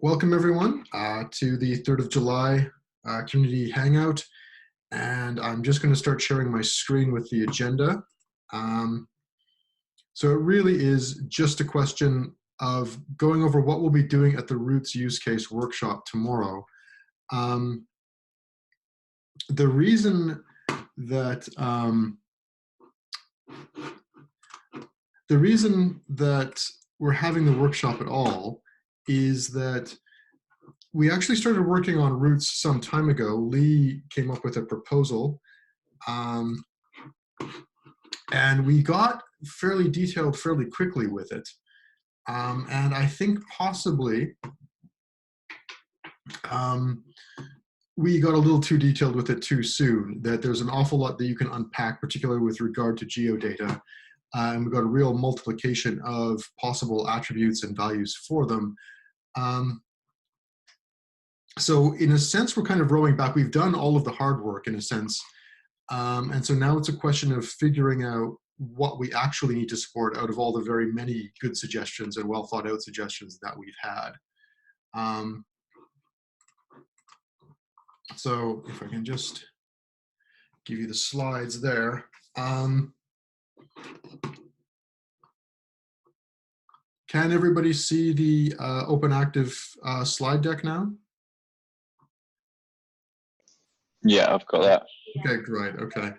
Welcome everyone to the 3rd of July Community Hangout, and I'm just going to start sharing my screen with the agenda. So it really is just a question of going over what we'll be doing at the Roots use case workshop tomorrow. The reason that we're having the workshop at all is that we actually started working on Roots some time ago. Lee came up with a proposal, and we got fairly detailed fairly quickly with it. And I think possibly we got a little too detailed with it too soon, that there's an awful lot that you can unpack, particularly with regard to geodata. And we've got a real multiplication of possible attributes and values for them. So in a sense, we're kind of rolling back. We've done all of the hard work in a sense. And so now it's a question of figuring out what we actually need to support out of all the very many good suggestions and well thought out suggestions that we've had. So if I can just give you the slides there. Can everybody see the OpenActive slide deck now? Yeah, I've got that. Okay, great. Okay.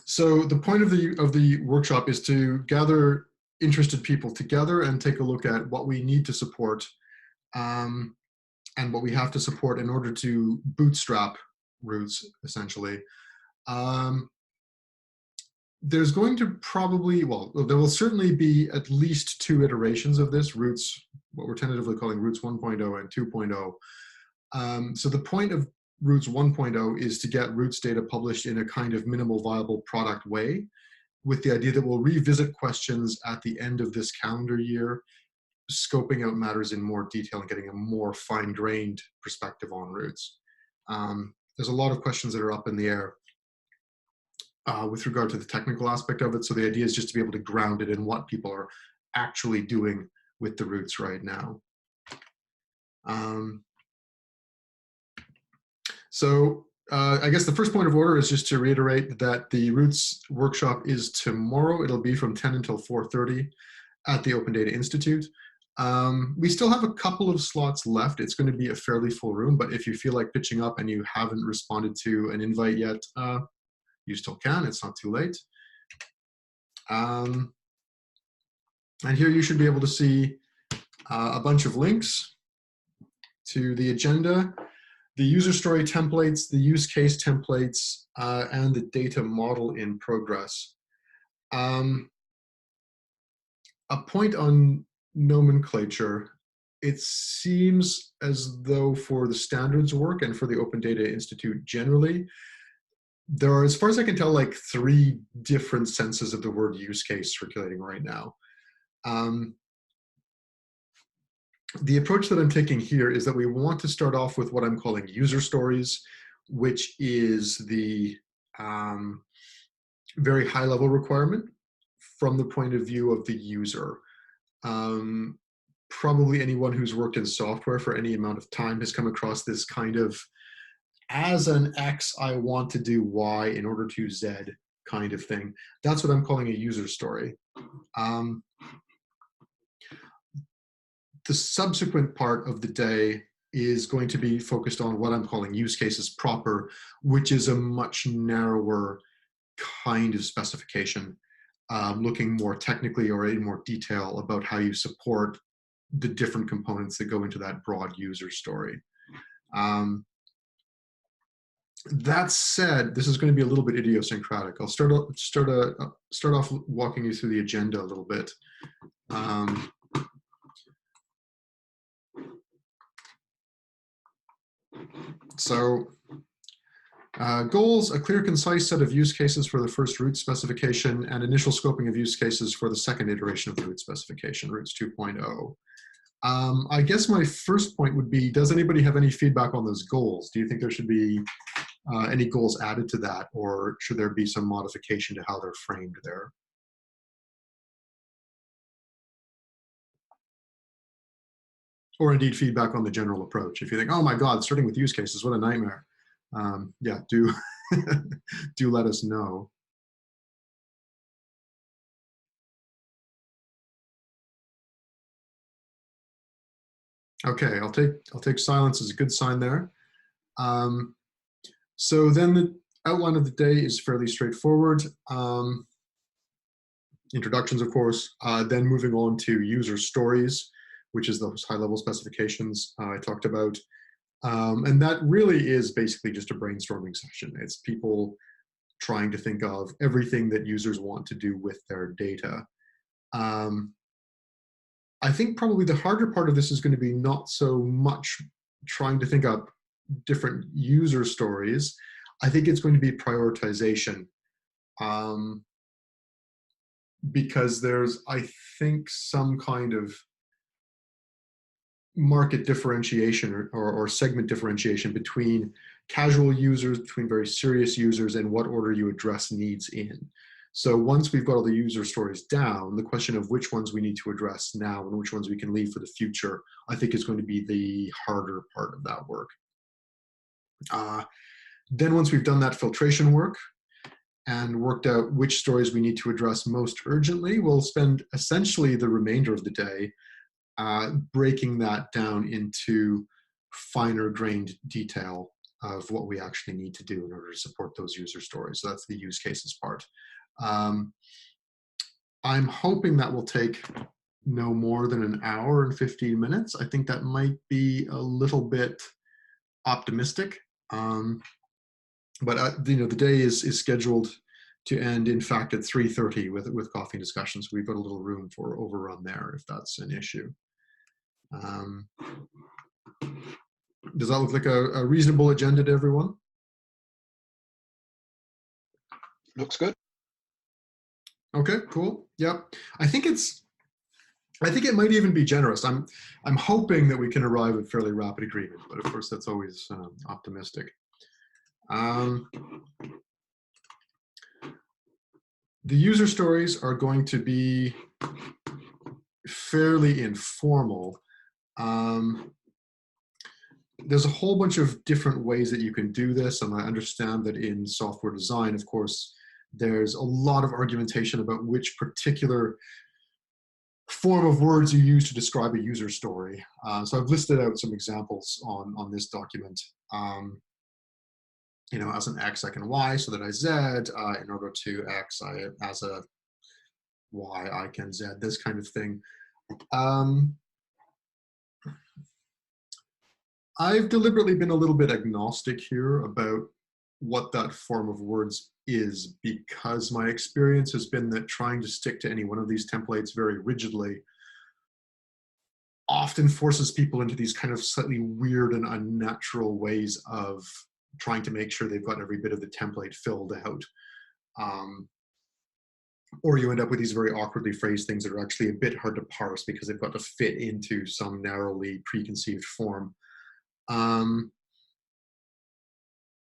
So the point of the workshop is to gather interested people together and take a look at what we need to support and what we have to support in order to bootstrap Roots, essentially. There's going to probably, well, there will certainly be at least 2 iterations of this, Roots, what we're tentatively calling Roots 1.0 and 2.0. So the point of Roots 1.0 is to get Roots data published in a kind of minimal viable product way, with the idea that we'll revisit questions at the end of this calendar year, scoping out matters in more detail and getting a more fine-grained perspective on Roots. There's a lot of questions that are up in the air with regard to the technical aspect of it, so the idea is just to be able to ground it in what people are actually doing with the Roots right now. So I guess the first point of order is just to reiterate that the Roots workshop is tomorrow. It'll be from 10 until 4:30 at the Open Data Institute. We still have a couple of slots left. It's going to be a fairly full room, but if you feel like pitching up and you haven't responded to an invite yet, you still can. It's not too late. And here you should be able to see a bunch of links to the agenda, the user story templates, the use case templates, and the data model in progress. A point on nomenclature. It seems as though for the standards work and for the Open Data Institute generally, there are, as far as I can tell, like 3 different senses of the word use case circulating right now. The approach that I'm taking here is that we want to start off with what I'm calling user stories, which is the very high level requirement from the point of view of the user. Probably anyone who's worked in software for any amount of time has come across this kind of, as an X, I want to do Y in order to Z kind of thing. That's what I'm calling a user story. The subsequent part of the day is going to be focused on what I'm calling use cases proper, which is a much narrower kind of specification, looking more technically or in more detail about how you support the different components that go into that broad user story. That said, this is going to be a little bit idiosyncratic. I'll start off walking you through the agenda a little bit. So goals, a clear, concise set of use cases for the first Roots specification and initial scoping of use cases for the second iteration of the Roots specification, Roots 2.0. I guess my first point would be, does anybody have any feedback on those goals? Do you think there should be any goals added to that, or should there be some modification to how they're framed there? or indeed feedback on the general approach. If you think, oh my God, starting with use cases, what a nightmare. Yeah, do, do let us know. Okay, I'll take silence as a good sign there. So then the outline of the day is fairly straightforward. Introductions, of course, then moving on to user stories, which is those high-level specifications I talked about. And that really is basically just a brainstorming session. It's people trying to think of everything that users want to do with their data. I think probably the harder part of this is going to be not so much trying to think up different user stories. I think it's going to be prioritization. Because there's, I think, some kind of market differentiation or segment differentiation between casual users, between very serious users, and what order you address needs in. So once we've got all the user stories down, the question of which ones we need to address now and which ones we can leave for the future, I think is going to be the harder part of that work. Then once we've done that filtration work and worked out which stories we need to address most urgently, we'll spend essentially the remainder of the day breaking that down into finer grained detail of what we actually need to do in order to support those user stories. So that's the use cases part. I'm hoping that will take no more than an hour and 15 minutes. I think that might be a little bit optimistic. But the day is scheduled to end, in fact, at 3:30 with coffee discussions. So we've got a little room for overrun there if that's an issue. Does that look like a reasonable agenda to everyone? Looks good. Okay, cool. Yep. I think it might even be generous. I'm hoping that we can arrive at fairly rapid agreement, but of course that's always optimistic. The user stories are going to be fairly informal. There's a whole bunch of different ways that you can do this, and I understand that in software design, of course, there's a lot of argumentation about which particular form of words you use to describe a user story. So I've listed out some examples on this document. As an X, I can Y, so that I Z. In order to X, as a Y, I can Z, this kind of thing. I've deliberately been a little bit agnostic here about what that form of words is, because my experience has been that trying to stick to any one of these templates very rigidly often forces people into these kind of slightly weird and unnatural ways of trying to make sure they've got every bit of the template filled out. Or you end up with these very awkwardly phrased things that are actually a bit hard to parse because they've got to fit into some narrowly preconceived form.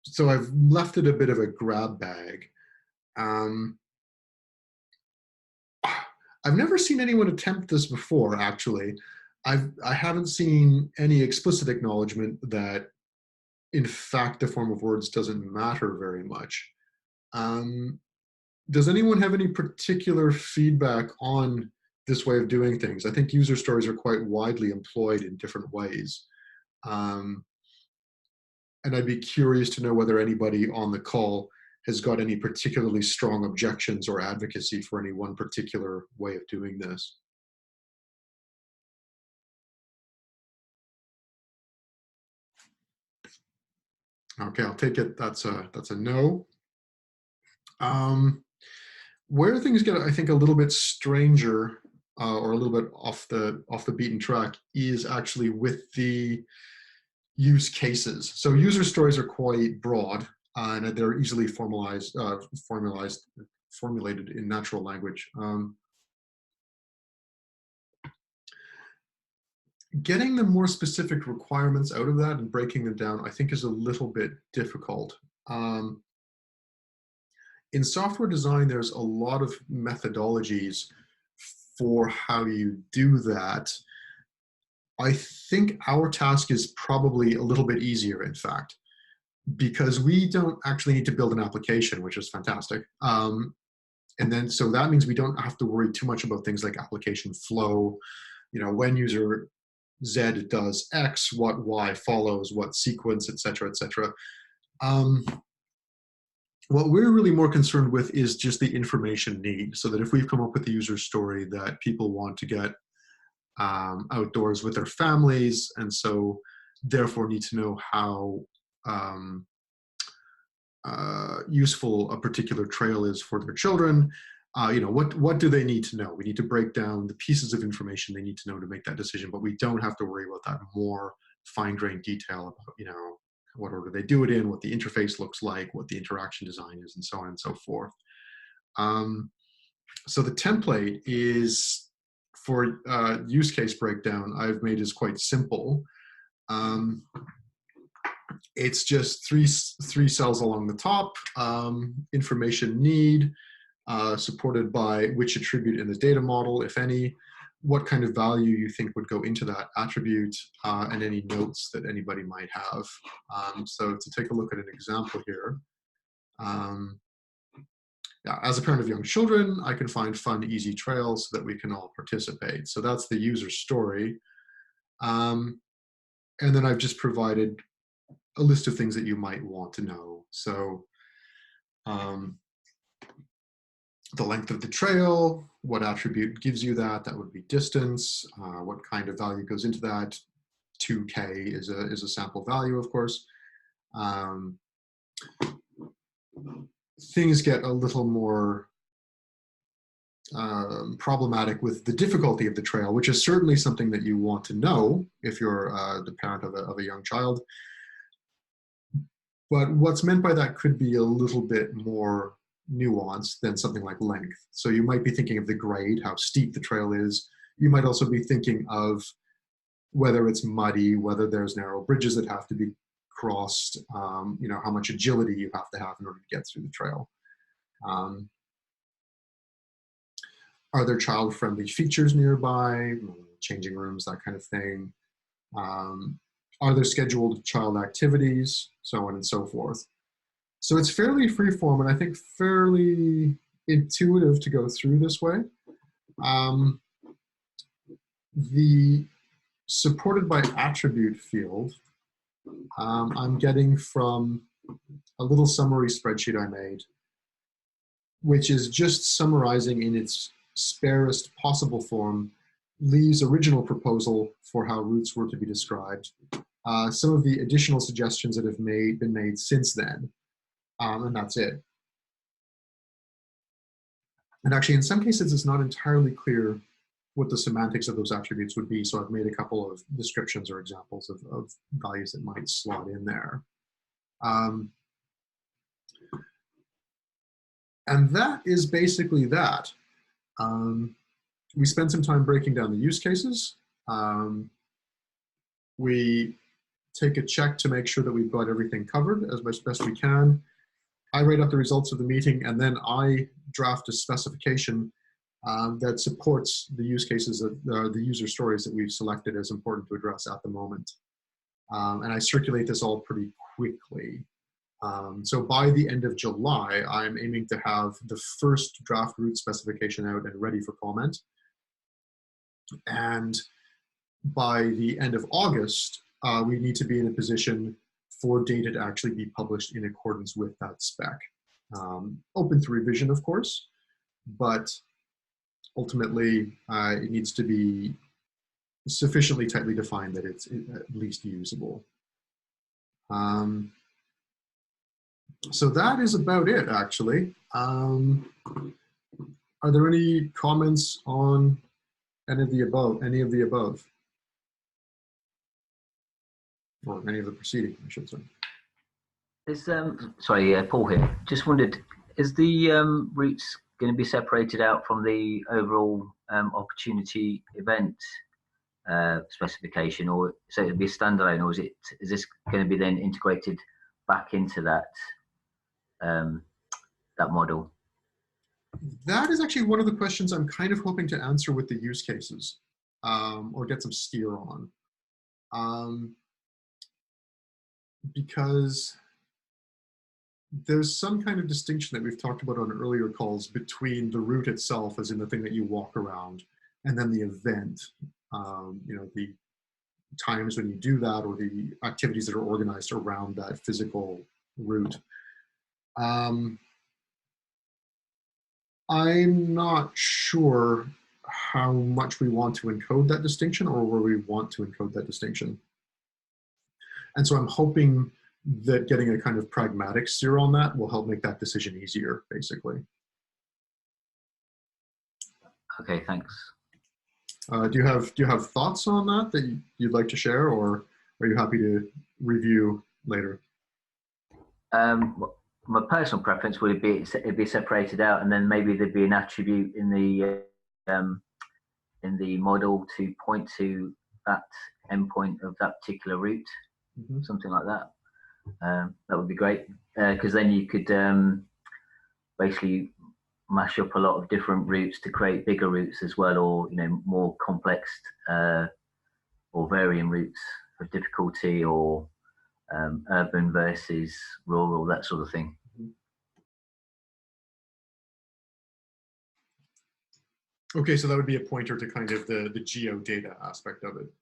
So I've left it a bit of a grab bag. I've never seen anyone attempt this before, actually. I haven't seen any explicit acknowledgement that, in fact, the form of words doesn't matter very much. Does anyone have any particular feedback on this way of doing things? I think user stories are quite widely employed in different ways. And I'd be curious to know whether anybody on the call has got any particularly strong objections or advocacy for any one particular way of doing this. Okay, I'll take it. That's a no. Where things get, I think, a little bit stranger or a little bit off the beaten track is actually with the use cases. So user stories are quite broad and they're easily formulated in natural language. Getting the more specific requirements out of that and breaking them down, I think, is a little bit difficult. In software design, there's a lot of methodologies for how you do that. I think our task is probably a little bit easier, in fact, because we don't actually need to build an application, which is fantastic. And then, so that means we don't have to worry too much about things like application flow, when user Z does X, what Y follows, what sequence, et cetera, et cetera. What we're really more concerned with is just the information need, so that if we've come up with a user story that people want to get outdoors with their families, and so therefore need to know how useful a particular trail is for their children, what do they need to know? We need to break down the pieces of information they need to know to make that decision, but we don't have to worry about that more fine-grained detail about, what order they do it in, what the interface looks like, what the interaction design is, and so on and so forth. So the template is, for use case breakdown, I've made is quite simple. It's just three cells along the top, information need, supported by which attribute in the data model, if any, what kind of value you think would go into that attribute, and any notes that anybody might have. So to take a look at an example here, yeah, as a parent of young children, I can find fun, easy trails so that we can all participate. So that's the user story. And then I've just provided a list of things that you might want to know. So the length of the trail, what attribute gives you that would be distance, what kind of value goes into that. 2K is a sample value, of course. Things get a little more problematic with the difficulty of the trail, which is certainly something that you want to know if you're the parent of a young child. But what's meant by that could be a little bit more nuanced than something like length. So you might be thinking of the grade, how steep the trail is. You might also be thinking of whether it's muddy, whether there's narrow bridges that have to be crossed, how much agility you have to have in order to get through the trail. Are there child-friendly features nearby, changing rooms, that kind of thing? Are there scheduled child activities, so on and so forth? So it's fairly freeform, and I think fairly intuitive to go through this way. The supported by attribute field, I'm getting from a little summary spreadsheet I made, which is just summarizing in its sparest possible form Lee's original proposal for how routes were to be described, some of the additional suggestions that have been made since then, and that's it. And actually, in some cases, it's not entirely clear what the semantics of those attributes would be, so I've made a couple of descriptions or examples of values that might slot in there. And that is basically that. We spend some time breaking down the use cases. We take a check to make sure that we've got everything covered as best we can. I write up the results of the meeting, and then I draft a specification that supports the use cases, the user stories that we've selected as important to address at the moment. And I circulate this all pretty quickly. So by the end of July, I'm aiming to have the first draft route specification out and ready for comment. And by the end of August, we need to be in a position for data to actually be published in accordance with that spec. Open to revision, of course, but ultimately it needs to be sufficiently tightly defined that it's at least usable. So that is about it, actually. Are there any comments on any of the above? Or any of the preceding, I should say. Is sorry, Paul here. Just wondered, is the routes going to be separated out from the overall opportunity event specification, or so it'll be a standalone, or is this going to be then integrated back into that that model? That is actually one of the questions I'm kind of hoping to answer with the use cases, or get some steer on. because there's some kind of distinction that we've talked about on earlier calls between the route itself, as in the thing that you walk around, and then the event, the times when you do that, or the activities that are organized around that physical route. I'm not sure how much we want to encode that distinction, or where we want to encode that distinction. And so I'm hoping that getting a kind of pragmatic steer on that will help make that decision easier, basically. Okay, thanks. Do you have thoughts on that you'd like to share, or are you happy to review later? My personal preference would be it'd be separated out, and then maybe there'd be an attribute in the model to point to that endpoint of that particular route, something like that. That would be great, because then you could basically mash up a lot of different routes to create bigger routes as well, or more complex or varying routes of difficulty, or urban versus rural, that sort of thing. Okay, so that would be a pointer to kind of the geodata aspect of it.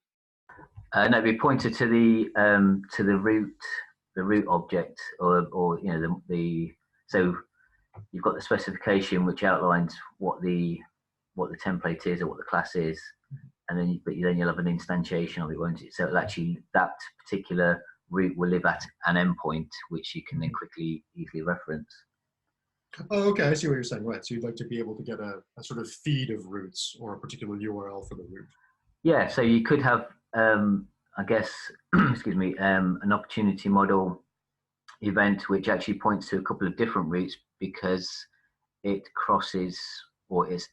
No, it'd be pointed to the route object, or so you've got the specification which outlines what the template is, or what the class is, and then you'll have an instantiation of it, won't it? So it'll actually, that particular route will live at an endpoint which you can then easily reference. Oh, okay, I see what you're saying. Right, so you'd like to be able to get a sort of feed of routes, or a particular URL for the route. Yeah, so you could have, I guess, excuse me, an opportunity model event which actually points to a couple of different routes, because it crosses, or it's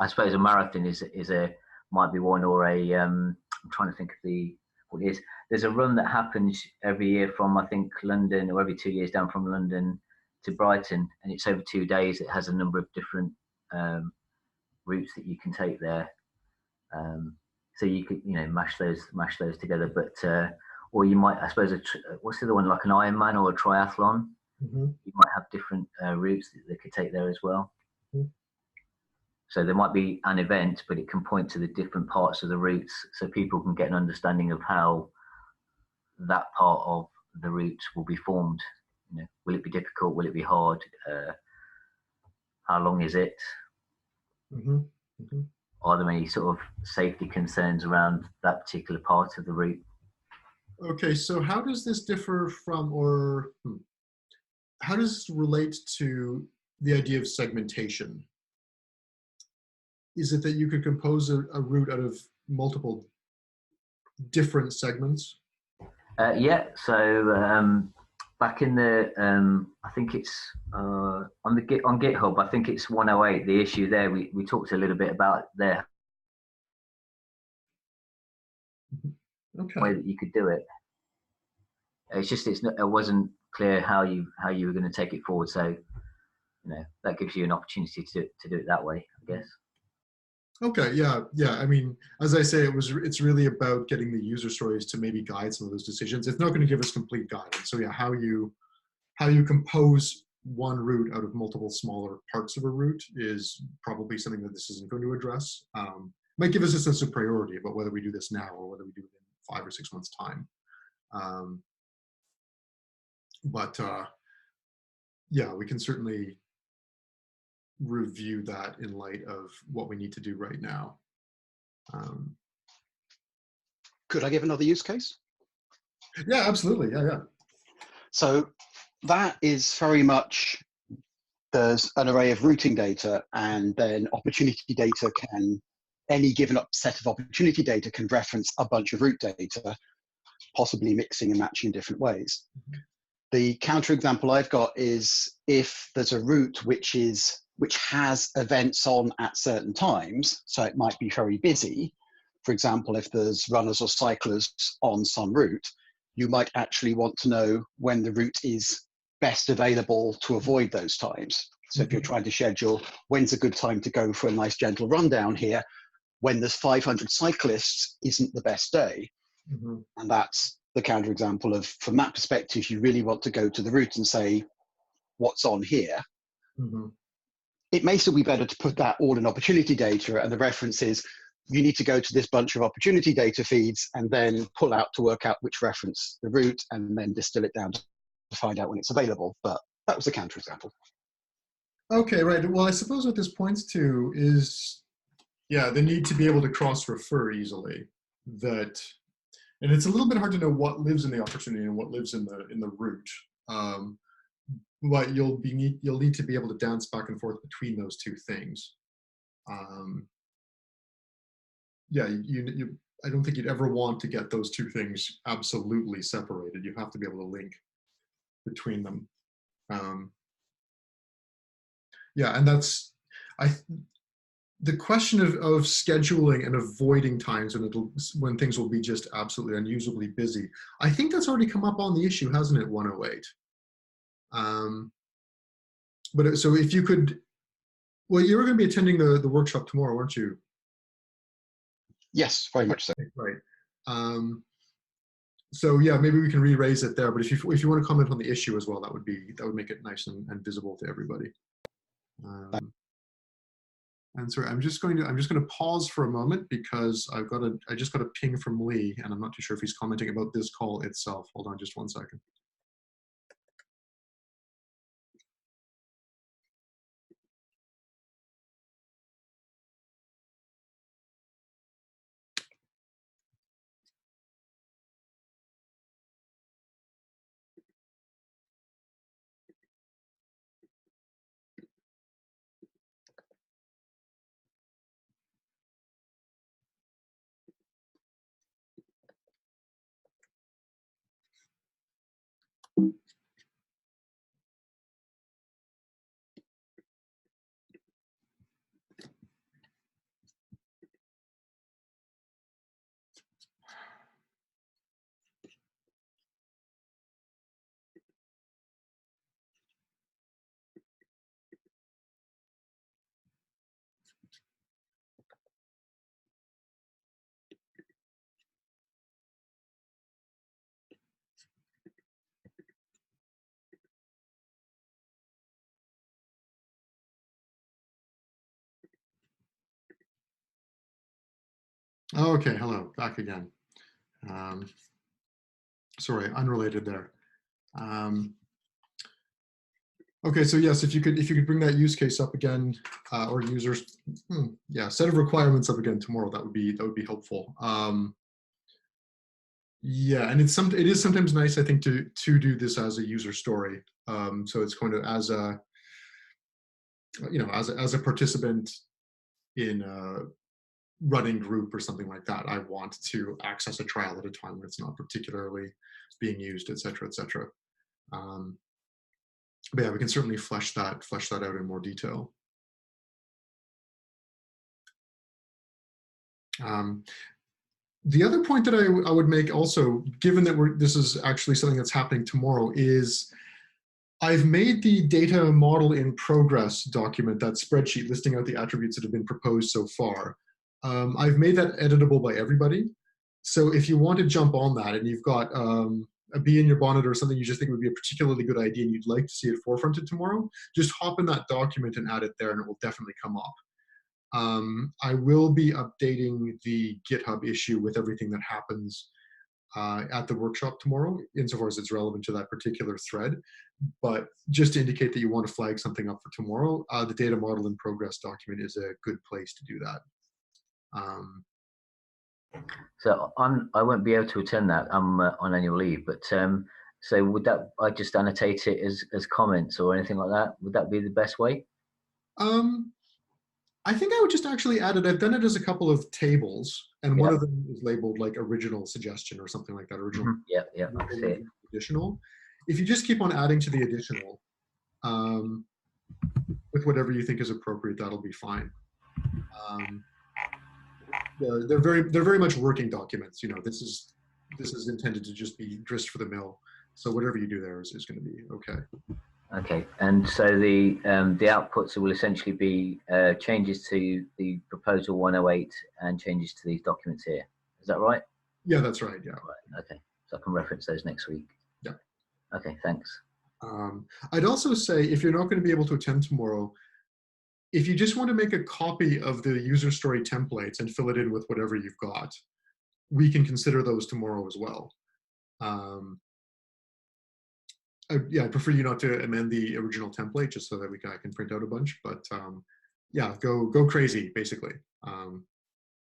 I suppose a marathon might be one, or a I'm trying to think of what it is. There's a run that happens every year from, I think, London, or every 2 years down from London to Brighton, and it's over 2 days. It has a number of different routes that you can take there. So you could mash those together, but or you might, I suppose, what's the other one, like an Ironman or a triathlon? You might have different routes that they could take there as well. So there might be an event, but it can point to the different parts of the routes, so people can get an understanding of how that part of the route will be formed. Will it be difficult? Will it be hard? How long is it? Are there any sort of safety concerns around that particular part of the route? Okay, so how does this differ from, or how does this relate to the idea of segmentation? Is it that you could compose a route out of multiple different segments? Yeah, so back in the, I think it's on GitHub, I think it's 108, the issue there, we talked a little bit about there. Okay. Way that you could do it. It's just, it wasn't clear how you were going to take it forward. So, that gives you an opportunity to do it that way, I guess. Okay, yeah. I mean, as I say, it's really about getting the user stories to maybe guide some of those decisions. It's not going to give us complete guidance. So yeah, how you compose one route out of multiple smaller parts of a route is probably something that this isn't going to address. Might give us a sense of priority about whether we do this now or whether we do it in 5 or 6 months' time. But yeah, we can certainly review that in light of what we need to do right now. Could I give another use case? Yeah, absolutely. Yeah. So that is very much, there's an array of routing data, and then opportunity data any given set of opportunity data can reference a bunch of route data, possibly mixing and matching in different ways. The counterexample I've got is if there's a route which has events on at certain times, so it might be very busy. For example, if there's runners or cyclists on some route, you might actually want to know when the route is best available to avoid those times. So if you're trying to schedule when's a good time to go for a nice gentle run down here, when there's 500 cyclists isn't the best day. And that's the counterexample of, from that perspective, you really want to go to the root and say, what's on here? It may still be better to put that all in opportunity data, and the reference is, you need to go to this bunch of opportunity data feeds and then pull out to work out which reference the root, and then distill it down to find out when it's available. But that was a counterexample. Okay, right. Well, I suppose what this points to is, yeah, the need to be able to cross-refer easily. That, and it's a little bit hard to know what lives in the opportunity and what lives in the root. But you'll need to be able to dance back and forth between those two things. Yeah, I don't think you'd ever want to get those two things absolutely separated. You have to be able to link between them. Yeah, and that's the question of scheduling and avoiding times when things will be just absolutely unusably busy. I think that's already come up on the issue, hasn't it? 108. But so if you could, well, you were going to be attending the workshop tomorrow, weren't you? Yes, very much so. Right. So yeah, maybe we can re-raise it there. But if you want to comment on the issue as well, that would make it nice and visible to everybody. And sorry, I'm just going to pause for a moment because I just got a ping from Lee, and I'm not too sure if he's commenting about this call itself. Hold on just one second. Okay, hello, back again. Sorry, unrelated there. Okay, so yes, if you could bring that use case up again, or users, yeah, set of requirements up again tomorrow. That would be helpful. Yeah, and it is sometimes nice, I think, to do this as a user story. So it's kind of as a as a participant in a running group or something like that. I want to access a trial at a time when it's not particularly being used, et cetera, et cetera. But yeah, we can certainly flesh that out in more detail. The other point that I would make also, given that this is actually something that's happening tomorrow, is I've made the data model in progress document, that spreadsheet listing out the attributes that have been proposed so far. I've made that editable by everybody. So if you want to jump on that and you've got a bee in your bonnet or something you just think would be a particularly good idea and you'd like to see it forefronted tomorrow, just hop in that document and add it there and it will definitely come up. I will be updating the GitHub issue with everything that happens at the workshop tomorrow, insofar as it's relevant to that particular thread. But just to indicate that you want to flag something up for tomorrow, the data model in progress document is a good place to do that. So I won't be able to attend that. I'm on annual leave, but so would that, I just annotate it as comments or anything like that? Would that be the best way? I think I would just actually add it. I've done it as a couple of tables, and one of them is labeled like original suggestion or something like that. Original. Yeah, I see it. Additional. If you just keep on adding to the additional, with whatever you think is appropriate, that'll be fine. They're very much working documents. You know, this is intended to just be grist for the mill. So whatever you do there is going to be okay. Okay, and so the outputs will essentially be changes to the proposal 108 and changes to these documents here. Is that right? Yeah, that's right. Yeah. Right. Okay. So I can reference those next week. Yeah. Okay. Thanks. I'd also say if you're not going to be able to attend tomorrow, if you just want to make a copy of the user story templates and fill it in with whatever you've got, we can consider those tomorrow as well. Yeah, I prefer you not to amend the original template just so that I can print out a bunch. But yeah, go crazy basically.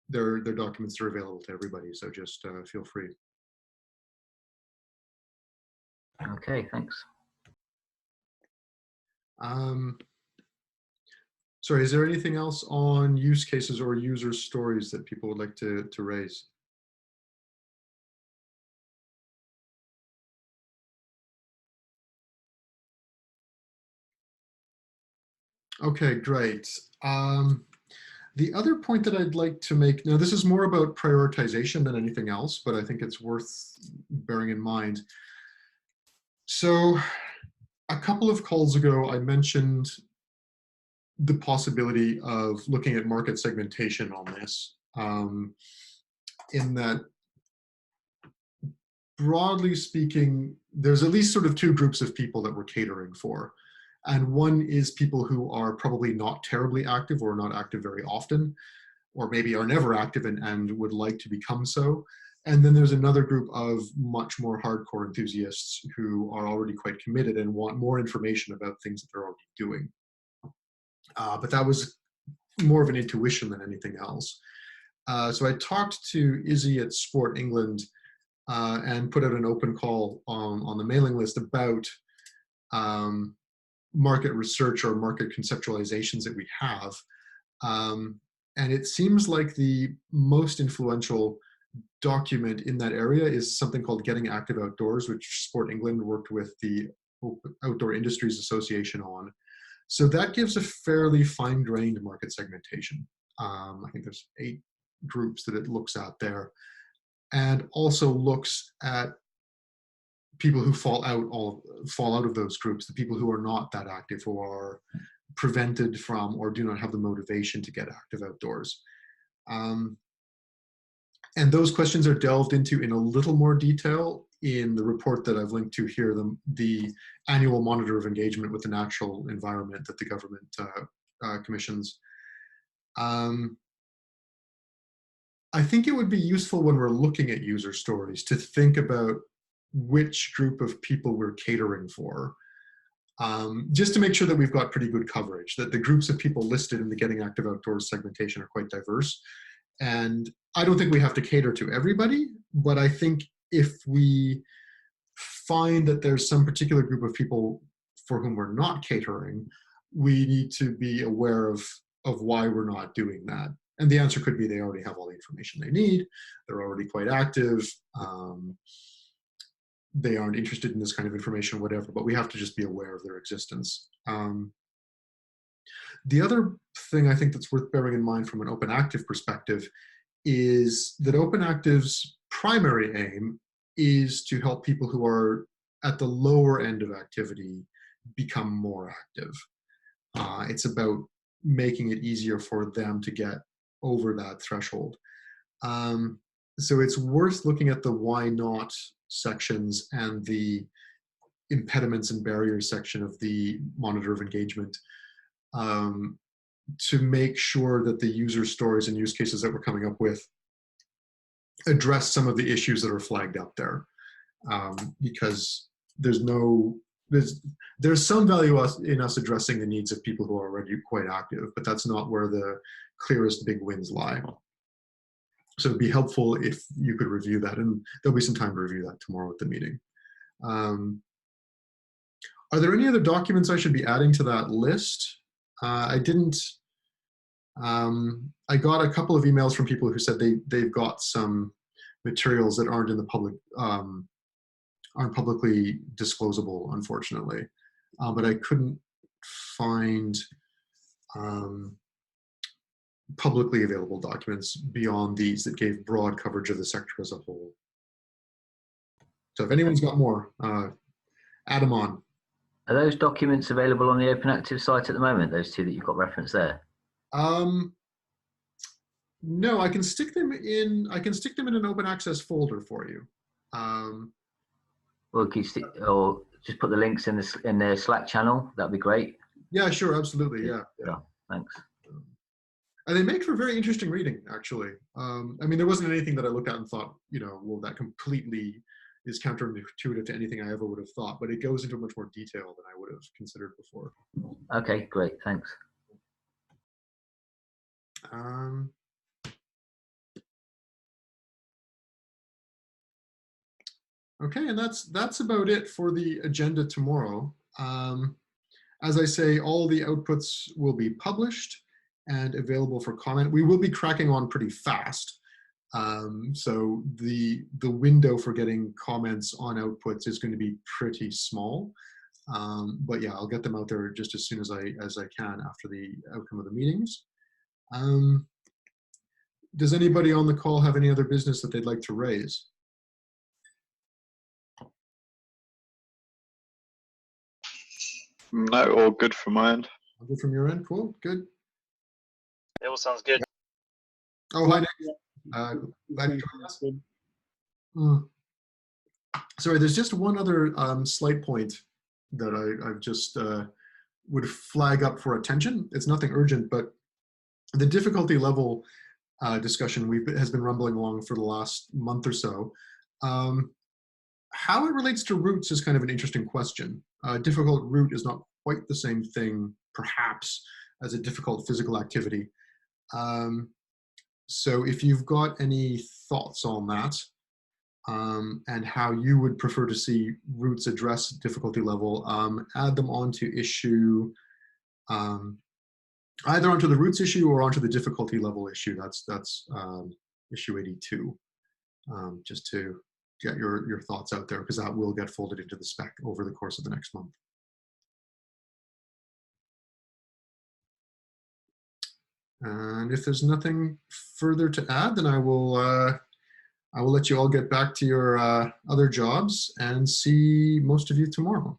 Their documents are available to everybody, so just feel free. Okay, thanks. Sorry, is there anything else on use cases or user stories that people would like to raise? Okay, great. The other point that I'd like to make, now this is more about prioritization than anything else, but I think it's worth bearing in mind. So a couple of calls ago, I mentioned the possibility of looking at market segmentation on this, in that, broadly speaking, there's at least sort of two groups of people that we're catering for. And one is people who are probably not terribly active or not active very often, or maybe are never active and would like to become so. And then there's another group of much more hardcore enthusiasts who are already quite committed and want more information about things that they're already doing. But that was more of an intuition than anything else. So I talked to Izzy at Sport England and put out an open call on the mailing list about market research or market conceptualizations that we have. And it seems like the most influential document in that area is something called Getting Active Outdoors, which Sport England worked with the Outdoor Industries Association on. So that gives a fairly fine-grained market segmentation. I think there's 8 groups that it looks at there, and also looks at people who fall out of those groups, the people who are not that active, who are prevented from or do not have the motivation to get active outdoors. And those questions are delved into in a little more detail in the report that I've linked to here, the annual monitor of engagement with the natural environment that the government commissions. I think it would be useful when we're looking at user stories to think about which group of people we're catering for, just to make sure that we've got pretty good coverage, that the groups of people listed in the Getting Active Outdoors segmentation are quite diverse. And I don't think we have to cater to everybody, but I think if we find that there's some particular group of people for whom we're not catering, we need to be aware of why we're not doing that. And the answer could be they already have all the information they need, they're already quite active, they aren't interested in this kind of information, whatever, but we have to just be aware of their existence. The other thing I think that's worth bearing in mind from an OpenActive perspective is that OpenActive's primary aim is to help people who are at the lower end of activity become more active. It's about making it easier for them to get over that threshold. So it's worth looking at the why not sections and the impediments and barriers section of the monitor of engagement, to make sure that the user stories and use cases that we're coming up with address some of the issues that are flagged up there, because there's some value in us addressing the needs of people who are already quite active, but that's not where the clearest big wins lie. So it'd be helpful if you could review that, and there'll be some time to review that tomorrow at the meeting. Are there any other documents I should be adding to that list? I didn't. I got a couple of emails from people who said they've got some materials that aren't in the public, aren't publicly disclosable, unfortunately. But I couldn't find publicly available documents beyond these that gave broad coverage of the sector as a whole. So if anyone's got more, add them on. Are those documents available on the OpenActive site at the moment, those 2 that you've got referenced there? No, I can stick them in. I can stick them in an open access folder for you. Or just put the links in the Slack channel. That'd be great. Yeah, sure, absolutely. Yeah. Yeah, thanks. And they make for very interesting reading, actually. I mean, there wasn't anything that I looked at and thought, well, that completely is counterintuitive to anything I ever would have thought, but it goes into much more detail than I would have considered before. Okay, great, thanks. Okay, and that's about it for the agenda tomorrow. As I say, all the outputs will be published and available for comment. We will be cracking on pretty fast. So the window for getting comments on outputs is going to be pretty small. But yeah, I'll get them out there just as soon as I can after the outcome of the meetings. Does anybody on the call have any other business that they'd like to raise? No, all good from my end. All good from your end? Cool, good. It all sounds good. Oh, hi, Nick. Glad you joined us. Sorry, there's just one other slight point that I've just would flag up for attention. It's nothing urgent, but the difficulty level discussion has been rumbling along for the last month or so. How it relates to roots is kind of an interesting question. Difficult root is not quite the same thing, perhaps, as a difficult physical activity. So if you've got any thoughts on that, and how you would prefer to see roots address difficulty level, add them onto issue, either onto the roots issue or onto the difficulty level issue. That's issue 82, just to get your thoughts out there, because that will get folded into the spec over the course of the next month. And if there's nothing further to add, then I will let you all get back to your other jobs and see most of you tomorrow.